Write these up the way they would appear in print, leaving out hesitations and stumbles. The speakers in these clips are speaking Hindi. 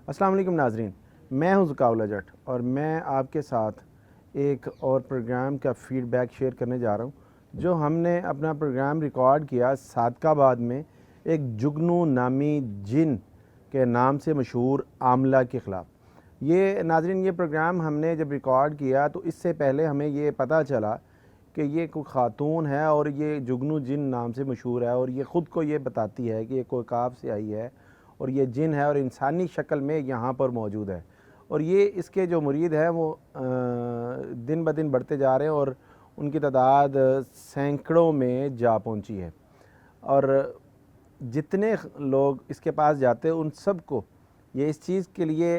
अस्सलाम वालेकुम नाजरीन, मैं हूं ज़ुकाउल्ला जट और मैं आपके साथ एक और प्रोग्राम का फ़ीडबैक शेयर करने जा रहा हूं जो हमने अपना प्रोग्राम रिकॉर्ड किया सादकाबाद में एक जुगनू नामी जिन के नाम से मशहूर आमला के ख़िलाफ़। ये नाजरीन, ये प्रोग्राम हमने जब रिकॉर्ड किया तो इससे पहले हमें ये पता चला कि ये कोई ख़ातून है और ये जुगनू जिन नाम से मशहूर है और ये ख़ुद को ये बताती है कि ये कोकाब से आई है और ये जिन है और इंसानी शक्ल में यहाँ पर मौजूद है। और ये इसके जो मुरीद हैं वो दिन ब दिन बढ़ते जा रहे हैं और उनकी तादाद सैकड़ों में जा पहुँची है। और जितने लोग इसके पास जाते हैं उन सब को ये इस चीज़ के लिए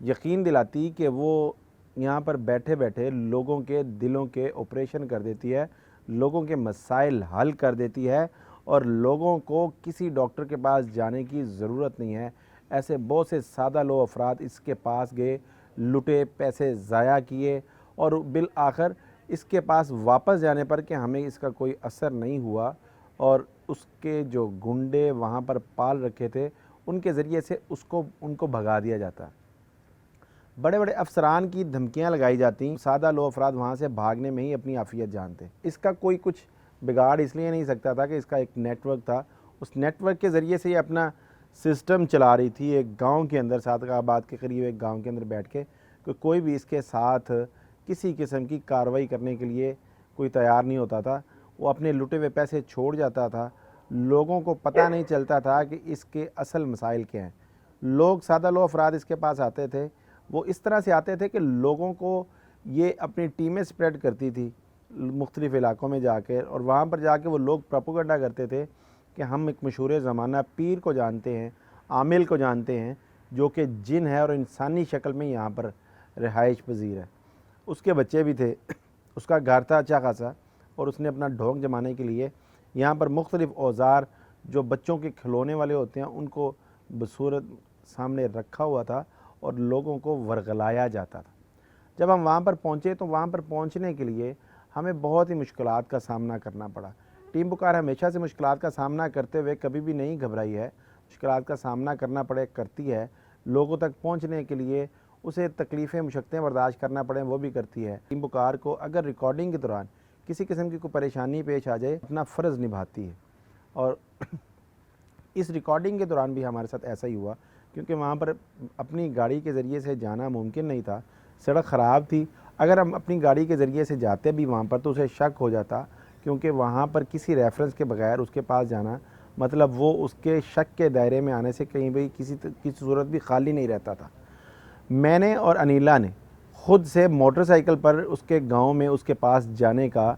यकीन दिलाती कि वो यहाँ पर बैठे बैठे लोगों के दिलों के ऑपरेशन कर देती है, लोगों के मसाइल हल कर देती है और लोगों को किसी डॉक्टर के पास जाने की ज़रूरत नहीं है। ऐसे बहुत से सादा लो अफराद इसके पास गए, लुटे, पैसे ज़ाया किए और बिल आखिर इसके पास वापस जाने पर कि हमें इसका कोई असर नहीं हुआ और उसके जो गुंडे वहाँ पर पाल रखे थे उनके ज़रिए से उनको भगा दिया जाता। बड़े बड़े अफसरान की धमकियाँ लगाई जाती, सादा लो अफराद वहाँ से भागने में ही अपनी आफियत जानते। इसका कोई कुछ बिगाड़ इसलिए नहीं सकता था कि इसका एक नेटवर्क था, उस नेटवर्क के ज़रिए से ये अपना सिस्टम चला रही थी। एक गांव के अंदर, सादकाबाद के करीब एक गांव के अंदर बैठ के कोई भी इसके साथ किसी किस्म की कार्रवाई करने के लिए कोई तैयार नहीं होता था। वो अपने लुटे हुए पैसे छोड़ जाता था। लोगों को पता नहीं चलता था कि इसके असल मसाइल क्या हैं। लोग, सादा लो अफराद इसके पास आते थे, वो इस तरह से आते थे कि लोगों को ये अपनी टीमें स्प्रेड करती थी मुख्तलिफ़ इलाक़ों में जाकर और वहाँ पर जाके वो लोग प्रोपेगेंडा करते थे कि हम एक मशहूर ज़माना पीर को जानते हैं, आमिल को जानते हैं, जो कि जिन है और इंसानी शक्ल में यहाँ पर रिहाइश पजीर है। उसके बच्चे भी थे, उसका घर था अच्छा खासा और उसने अपना ढोंग जमाने के लिए यहाँ पर मुख्तलिफ़ औज़ार जो बच्चों के खिलौने वाले होते हैं उनको बसूरत सामने रखा हुआ था और लोगों को वर्गलाया जाता था। जब हम वहाँ पर पहुँचे तो वहाँ पर पहुँचने के लिए हमें बहुत ही मुश्किलात का सामना करना पड़ा। टीम पुकार हमेशा से मुश्किलात का सामना करते हुए कभी भी नहीं घबराई है। मुश्किलात का सामना करना करती है। लोगों तक पहुँचने के लिए उसे तकलीफ़ें, मुशक्क़तें बर्दाश्त करना पड़े, वो भी करती है। टीम पुकार को अगर रिकॉर्डिंग के दौरान किसी किस्म की कोई परेशानी पेश आ जाए, अपना फ़र्ज़ निभाती है। और इस रिकॉर्डिंग के दौरान भी हमारे साथ ऐसा ही हुआ, क्योंकि वहाँ पर अपनी गाड़ी के ज़रिए से जाना मुमकिन नहीं था। सड़क ख़राब थी। अगर हम अपनी गाड़ी के ज़रिए से जाते भी वहाँ पर तो उसे शक हो जाता, क्योंकि वहाँ पर किसी रेफरेंस के बगैर उसके पास जाना मतलब वो उसके शक के दायरे में आने से कहीं भी किसी सूरत भी खाली नहीं रहता था। मैंने और अनीला ने ख़ुद से मोटरसाइकिल पर उसके गांव में उसके पास जाने का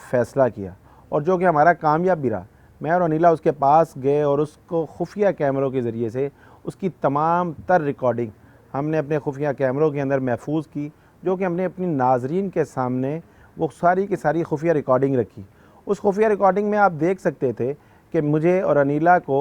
फ़ैसला किया और जो कि हमारा कामयाब भी रहा। मैं और अनीला उसके पास गए और उसको खुफिया कैमरों के ज़रिए से उसकी तमाम तर रिकॉर्डिंग हमने अपने खुफिया कैमरों के अंदर महफूज की, जो कि हमने अपनी नाजरीन के सामने वो सारी की सारी खुफिया रिकॉर्डिंग रखी। उस खुफिया रिकॉर्डिंग में आप देख सकते थे कि मुझे और अनीला को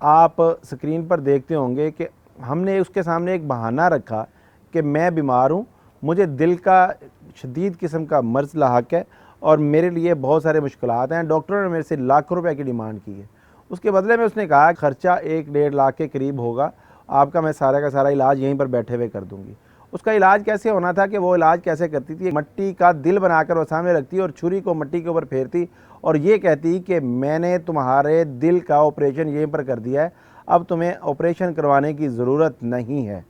आप स्क्रीन पर देखते होंगे कि हमने उसके सामने एक बहाना रखा कि मैं बीमार हूँ, मुझे दिल का शदीद किस्म का मर्ज़ लाहक है और मेरे लिए बहुत सारे मुश्किलात हैं। डॉक्टरों ने मेरे से लाखों रुपए की डिमांड की है। उसके बदले में उसने कहा ख़र्चा 1-1.5 लाख के करीब होगा, आपका मैं सारा का सारा इलाज यहीं पर बैठे हुए कर दूँगी। उसका इलाज कैसे होना था कि वो इलाज कैसे करती थी, मट्टी का दिल बनाकर वो सामने रखती और छुरी को मट्टी के ऊपर फेरती और ये कहती कि मैंने तुम्हारे दिल का ऑपरेशन यहीं पर कर दिया है, अब तुम्हें ऑपरेशन करवाने की ज़रूरत नहीं है।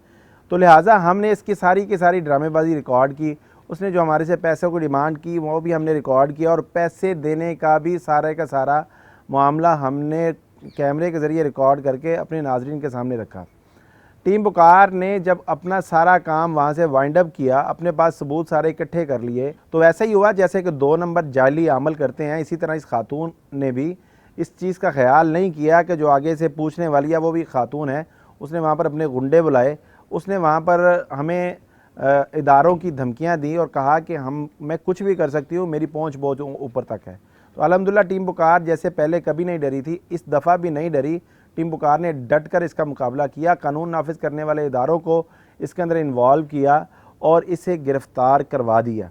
तो लिहाजा हमने इसकी सारी की सारी ड्रामेबाजी रिकॉर्ड की। उसने जो हमारे से पैसों की डिमांड की वो भी हमने रिकॉर्ड किया और पैसे देने का भी सारे का सारा मामला हमने कैमरे के ज़रिए रिकॉर्ड करके अपने नाजरीन के सामने रखा। टीम पुकार ने जब अपना सारा काम वहाँ से वाइंड अप किया, अपने पास सबूत सारे इकट्ठे कर लिए, तो ऐसा ही हुआ जैसे कि 2 नंबर जाली अमल करते हैं। इसी तरह इस खातून ने भी इस चीज़ का ख्याल नहीं किया कि जो आगे से पूछने वाली है वो भी खातून है। उसने वहाँ पर अपने गुंडे बुलाए, उसने वहाँ पर हमें इदारों की धमकियाँ दी और कहा कि मैं कुछ भी कर सकती हूँ, मेरी पहुँच बहुत ऊपर तक है। तो अल्हम्दुलिल्लाह टीम पुकार जैसे पहले कभी नहीं डरी थी, इस दफ़ा भी नहीं डरी। टीम पुकार ने डट कर इसका मुकाबला किया, कानून नाफिज करने वाले इदारों को इसके अंदर इन्वॉल्व किया और इसे गिरफ़्तार करवा दिया।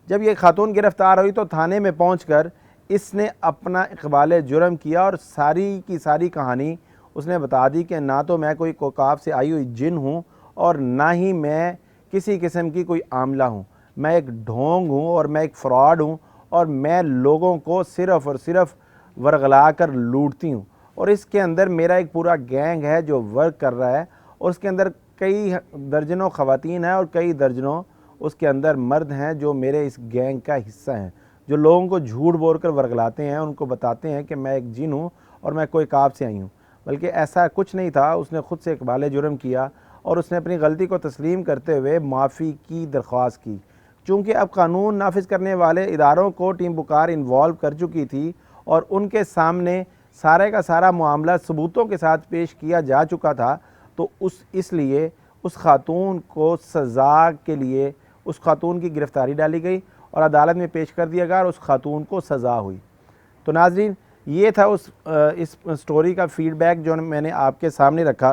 जब ये खातून गिरफ़्तार हुई तो थाने में पहुंचकर इसने अपना इक़बाल जुर्म किया और सारी की सारी कहानी उसने बता दी कि ना तो मैं कोई कोकाब से आई हुई जिन हूँ और ना ही मैं किसी किस्म की कोई आमला हूँ। मैं एक ढोंग हूँ और मैं एक फ्रॉड हूँ और मैं लोगों को सिर्फ़ और सिर्फ वरगला कर लूटती हूँ। और इसके अंदर मेरा एक पूरा गैंग है जो वर्क कर रहा है और उसके अंदर कई दर्जनों ख़वातीन हैं और कई दर्जनों उसके अंदर मर्द हैं जो मेरे इस गैंग का हिस्सा हैं, जो लोगों को झूठ बोल कर वरगलाते हैं, उनको बताते हैं कि मैं एक जिन हूँ और मैं कोई काब से आई हूँ, बल्कि ऐसा कुछ नहीं था। उसने ख़ुद से इकबाल जुर्म किया और उसने अपनी गलती को तस्लीम करते हुए माफ़ी की दरख्वास्त की। चूँकि अब कानून नाफिज करने वाले इदारों को टीम बुकार इन्वॉल्व कर चुकी थी और उनके सामने सारे का सारा मामला सबूतों के साथ पेश किया जा चुका था, तो इसलिए उस खातून को सज़ा के लिए उस खातून की गिरफ़्तारी डाली गई और अदालत में पेश कर दिया गया और उस खातून को सज़ा हुई। तो नाज़रीन, ये था इस स्टोरी का फ़ीडबैक जो मैंने आपके सामने रखा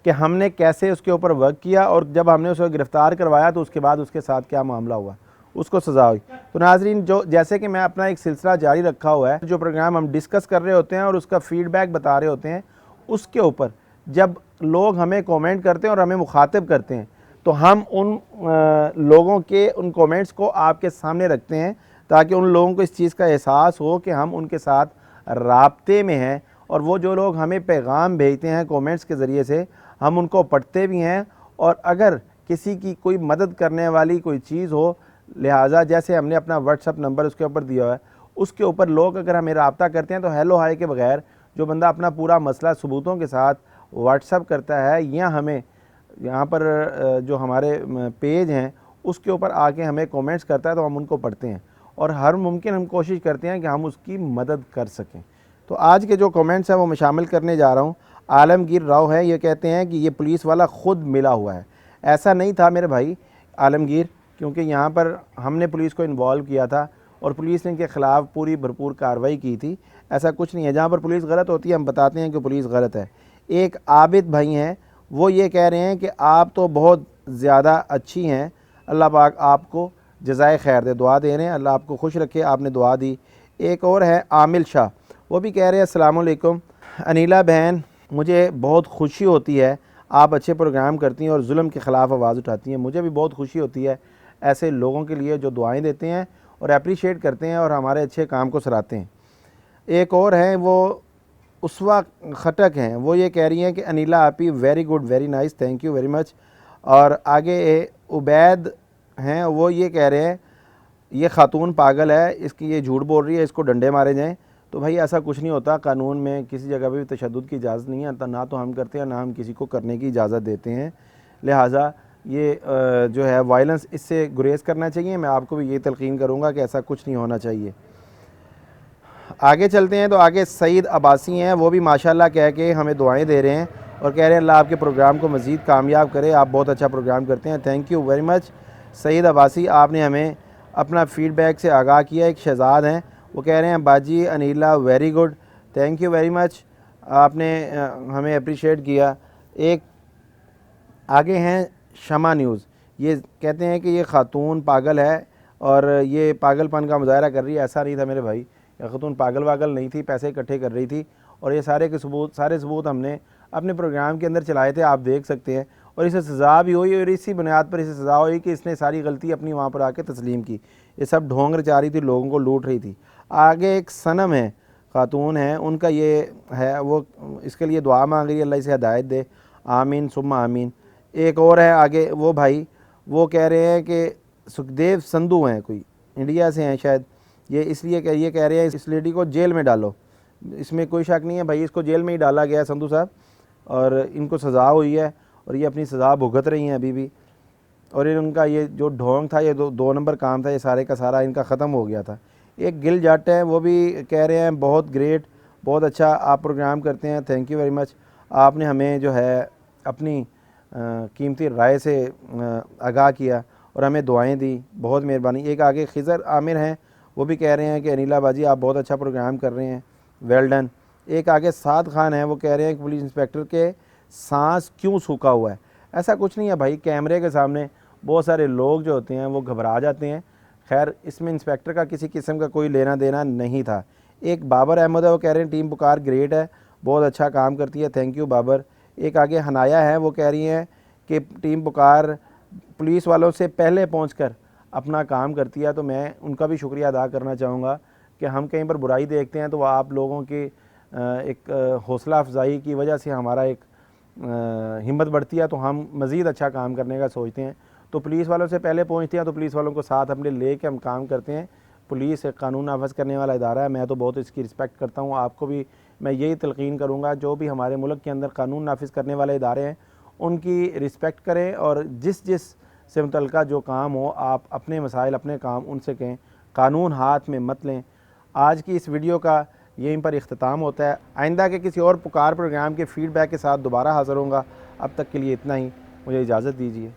कि हमने कैसे उसके ऊपर वर्क किया और जब हमने उसे गिरफ़्तार करवाया तो उसके बाद उसके साथ क्या मामला हुआ, उसको सज़ा हुई। तो नाज़रीन, जो जैसे कि मैं अपना एक सिलसिला जारी रखा हुआ है, जो प्रोग्राम हम डिस्कस कर रहे होते हैं और उसका फ़ीडबैक बता रहे होते हैं, उसके ऊपर जब लोग हमें कमेंट करते हैं और हमें मुखातिब करते हैं तो हम उन लोगों के उन कमेंट्स को आपके सामने रखते हैं ताकि उन लोगों को इस चीज़ का एहसास हो कि हम उनके साथ राब्ते में हैं। और वो जो लोग हमें पैगाम भेजते हैं कमेंट्स के ज़रिए से, हम उनको पढ़ते भी हैं और अगर किसी की कोई मदद करने वाली कोई चीज़ हो, लिहाजा जैसे हमने अपना व्हाट्सअप नंबर उसके ऊपर दिया हुआ है, उसके ऊपर लोग अगर हमें रब्ता करते हैं तो हेलो हाय के बगैर जो बंदा अपना पूरा मसला सबूतों के साथ व्हाट्सअप करता है या हमें यहाँ पर जो हमारे पेज हैं उसके ऊपर आके हमें कमेंट्स करता है तो हम उनको पढ़ते हैं और हर मुमकिन हम कोशिश करते हैं कि हम उसकी मदद कर सकें। तो आज के जो कमेंट्स हैं वो मैं शामिल करने जा रहा हूँ। आलमगीर राव है, ये कहते हैं कि ये पुलिस वाला ख़ुद मिला हुआ है। ऐसा नहीं था मेरे भाई आलमगीर, क्योंकि यहाँ पर हमने पुलिस को इन्वॉल्व किया था और पुलिस ने इनके ख़िलाफ़ पूरी भरपूर कार्रवाई की थी। ऐसा कुछ नहीं है, जहाँ पर पुलिस गलत होती है हम बताते हैं कि पुलिस गलत है। एक आबिद भाई हैं, वो ये कह रहे हैं कि आप तो बहुत ज़्यादा अच्छी हैं, अल्लाह पाक आपको जज़ाए खैर दे, दुआ दे रहे हैं, अल्लाह आपको खुश रखे, आपने दुआ दी। एक और है आमिल शाह, वो भी कह रहे हैं अस्सलाम वालेकुम अनीला बहन, मुझे बहुत खुशी होती है, आप अच्छे प्रोग्राम करती हैं और जुल्म के ख़िलाफ़ आवाज़ उठाती हैं। मुझे भी बहुत खुशी होती है ऐसे लोगों के लिए जो दुआएँ देते हैं और अप्रीशिएट करते हैं और हमारे अच्छे काम को सराहते हैं। एक और हैं, वो उसवा खटक हैं, वो ये कह रही हैं कि अनीला आपी very good, very nice, thank you very much. और आगे उबैद हैं, वो ये कह रहे हैं ये खातून पागल है, इसकी ये झूठ बोल रही है, इसको डंडे मारे जाएं। तो भाई ऐसा कुछ नहीं होता, कानून में किसी जगह पे भी तशद्दुद की इजाज़त नहीं है, ना तो हम करते हैं ना हम किसी को करने की इजाज़त देते हैं। लिहाजा ये जो है वायलेंस, इससे गुरेज करना चाहिए। मैं आपको भी ये तलकीन करूँगा कि ऐसा कुछ नहीं होना चाहिए। आगे चलते हैं तो आगे सईद अब्बासी हैं, वो भी माशाल्लाह कह के हमें दुआएं दे रहे हैं और कह रहे हैं अल्लाह आपके प्रोग्राम को मज़ीद कामयाब करे, आप बहुत अच्छा प्रोग्राम करते हैं। Thank you very much Saeed Abbasi, आपने हमें अपना फ़ीडबैक से आगाह किया। एक शहजाद हैं, वो कह रहे हैं बाजी Anila very good, thank you very much, आपने हमें अप्रिशिएट किया। एक आगे हैं शमा न्यूज़, ये कहते हैं कि ये खातून पागल है और ये पागलपन का मुजाहरा कर रही है। ऐसा नहीं था मेरे भाई, ये खातून पागल वागल नहीं थी, पैसे इकट्ठे कर रही थी और ये सारे सबूत हमने अपने प्रोग्राम के अंदर चलाए थे, आप देख सकते हैं। और इसे सज़ा भी हुई और इसी बुनियाद पर इसे सज़ा हुई कि इसने सारी गलती अपनी वहाँ पर आके तस्लीम की। ये सब ढोंग रचा रही थी, लोगों को लूट रही थी। आगे एक सनम है, खातून है, उनका ये है, वो इसके लिए दुआ मांग रही है, अल्लाह इसे हिदायत दे, आमीन सुम्मा आमीन। एक और है आगे, वो भाई वो कह रहे हैं कि सुखदेव संधू हैं, कोई इंडिया से हैं शायद, ये इसलिए ये कह रहे हैं इस लेडी को जेल में डालो। इसमें कोई शक नहीं है भाई, इसको जेल में ही डाला गया है संधू साहब, और इनको सज़ा हुई है और ये अपनी सज़ा भुगत रही हैं अभी भी। और इनका ये जो ढोंग था, ये दो नंबर काम था, ये सारे का सारा इनका ख़त्म हो गया था। एक गिल जट है, वो भी कह रहे हैं बहुत ग्रेट, बहुत अच्छा आप प्रोग्राम करते हैं, थैंक यू वेरी मच, आपने हमें जो है अपनी कीमती राय से आगाह किया और हमें दुआएं दी, बहुत मेहरबानी। एक आगे खिज़र आमिर हैं, वो भी कह रहे हैं कि अनीला बाजी आप बहुत अच्छा प्रोग्राम कर रहे हैं, वेल डन। एक आगे साद खान है, वो कह रहे हैं कि पुलिस इंस्पेक्टर के सांस क्यों सूखा हुआ है। ऐसा कुछ नहीं है भाई, कैमरे के सामने बहुत सारे लोग जो होते हैं वो घबरा जाते हैं। खैर इसमें इंस्पेक्टर का किसी किस्म का कोई लेना देना नहीं था। एक बाबर अहमद है, वो कह रहे हैं टीम बुकार ग्रेट है, बहुत अच्छा काम करती है, थैंक यू बाबर। एक आगे हनाया है, वो कह रही हैं कि टीम पुकार पुलिस वालों से पहले पहुंचकर अपना काम करती है, तो मैं उनका भी शुक्रिया अदा करना चाहूँगा कि हम कहीं पर बुराई देखते हैं तो वो आप लोगों की एक हौसला अफजाई की वजह से हमारा एक हिम्मत बढ़ती है, तो हम मज़ीद अच्छा काम करने का सोचते हैं। तो पुलिस वालों से पहले पहुंचते हैं, तो पुलिस वालों को साथ अपने ले के हम काम करते हैं। पुलिस एक कानून नाफज करने वाला इदारा है, मैं तो बहुत इसकी रिस्पेक्ट करता हूँ। आपको भी मैं यही तलकीन करूँगा, जो भी हमारे मुल्क के अंदर कानून नाफिज करने वाले इदारे हैं उनकी रिस्पेक्ट करें, और जिस जिस से मुतल्लिका जो काम हो आप अपने मसाइल अपने काम उनसे कहें, कानून हाथ में मत लें। आज की इस वीडियो का यहीं पर इख्तिताम होता है। आइंदा के किसी और पुकार प्रोग्राम के फ़ीडबैक के साथ दोबारा हाज़िर होऊंगा। अब तक के लिए इतना ही, मुझे इजाज़त दीजिए।